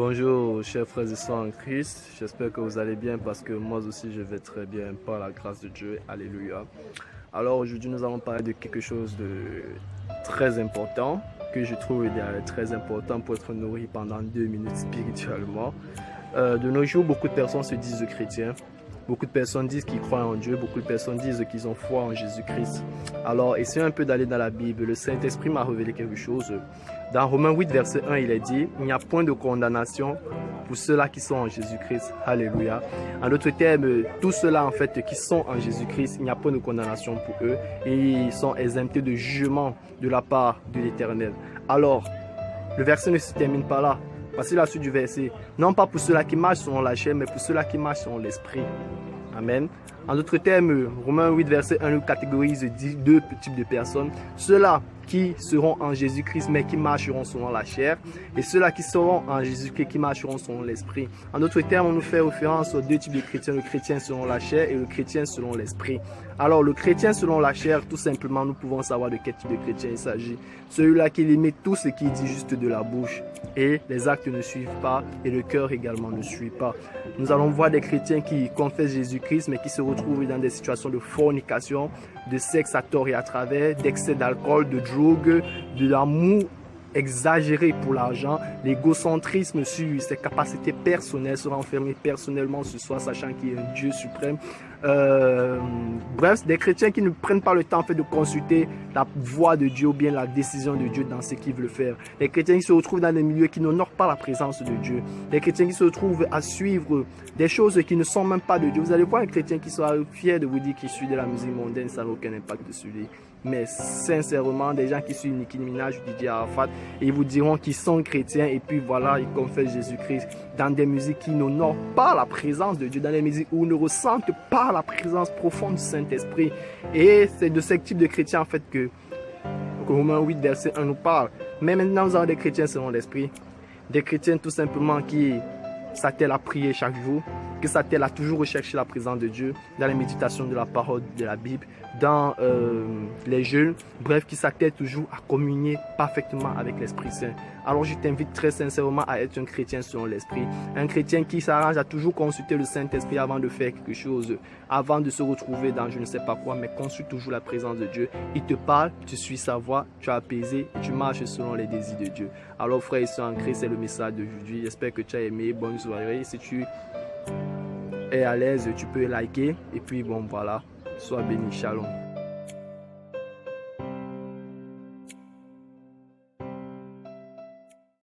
Bonjour chers frères et sœurs en Christ, j'espère que vous allez bien parce que moi aussi je vais très bien par la grâce de Dieu, alléluia. Alors aujourd'hui nous allons parler de quelque chose de très important que je trouve très important pour être nourri pendant 2 minutes spirituellement. De nos jours, beaucoup de personnes se disent chrétiens. Beaucoup de personnes disent qu'ils croient en Dieu, beaucoup de personnes disent qu'ils ont foi en Jésus-Christ. Alors, essayons un peu d'aller dans la Bible. Le Saint-Esprit m'a révélé quelque chose. Dans Romains 8, verset 1, il est dit « Il n'y a point de condamnation pour ceux-là qui sont en Jésus-Christ. » Alléluia. En d'autres termes, tous ceux-là en fait qui sont en Jésus-Christ, il n'y a point de condamnation pour eux et ils sont exemptés de jugement de la part de l'Éternel. Alors, le verset ne se termine pas là. Voici la suite du verset. Non pas pour ceux-là qui marchent selon la chair, mais pour ceux-là qui marchent selon l'esprit. Amen. En d'autres termes, Romains 8, verset 1 nous catégorise deux types de personnes. Ceux-là qui seront en Jésus-Christ, mais qui marcheront selon la chair. Et ceux-là qui seront en Jésus-Christ, qui marcheront selon l'esprit. En d'autres termes, on nous fait référence aux deux types de chrétiens. Le chrétien selon la chair et le chrétien selon l'esprit. Alors, le chrétien selon la chair, tout simplement, nous pouvons savoir de quel type de chrétien il s'agit. Celui-là qui limite tout ce qu'il dit juste de la bouche. Et les actes ne suivent pas et le cœur également ne suit pas. Nous allons voir des chrétiens qui confessent Jésus-Christ, mais qui se retrouvent dans des situations de fornication, de sexe à tort et à travers, d'excès d'alcool, de drogue, de l'amour exagéré pour l'argent, l'égocentrisme sur ses capacités personnelles, se renfermer personnellement sur soi, sachant qu'il y a un Dieu suprême. Bref, des chrétiens qui ne prennent pas le temps en fait, de consulter la voix de Dieu ou bien la décision de Dieu dans ce qu'ils veulent faire. Des chrétiens qui se retrouvent dans des milieux qui n'honorent pas la présence de Dieu. Des chrétiens qui se retrouvent à suivre des choses qui ne sont même pas de Dieu. Vous allez voir un chrétien qui sera fier de vous dire qu'il suit de la musique mondaine, ça n'a aucun impact sur lui. Mais sincèrement, des gens qui suivent Nicki Minaj ou Didier Arafat, ils vous diront qu'ils sont chrétiens et puis voilà, ils confessent Jésus-Christ dans des musiques qui n'honorent pas la présence de Dieu, dans des musiques où ils ne ressentent pas la présence profonde du Saint-Esprit. Et c'est de ce type de chrétiens en fait que Romains 8, verset 1 nous parle. Mais maintenant, nous avons des chrétiens selon l'Esprit. Des chrétiens tout simplement qui s'attellent à prier chaque jour, qui s'attellent à toujours rechercher la présence de Dieu dans les méditations de la parole de la Bible, dans les jeûnes, bref, qui s'attellent toujours à communier parfaitement avec l'Esprit Saint. Alors je t'invite très sincèrement à être un chrétien selon l'Esprit, un chrétien qui s'arrange à toujours consulter le Saint-Esprit avant de faire quelque chose, avant de se retrouver dans je ne sais pas quoi, mais consulte toujours la présence de Dieu. Il te parle, tu suis sa voix, tu es apaisé et tu marches selon les désirs de Dieu. Alors frères et sœurs en Christ, c'est le message d'aujourd'hui. J'espère que tu as aimé. Bonne soirée. Si tu es à l'aise, tu peux liker. Et puis bon, voilà. Sois béni. Shalom.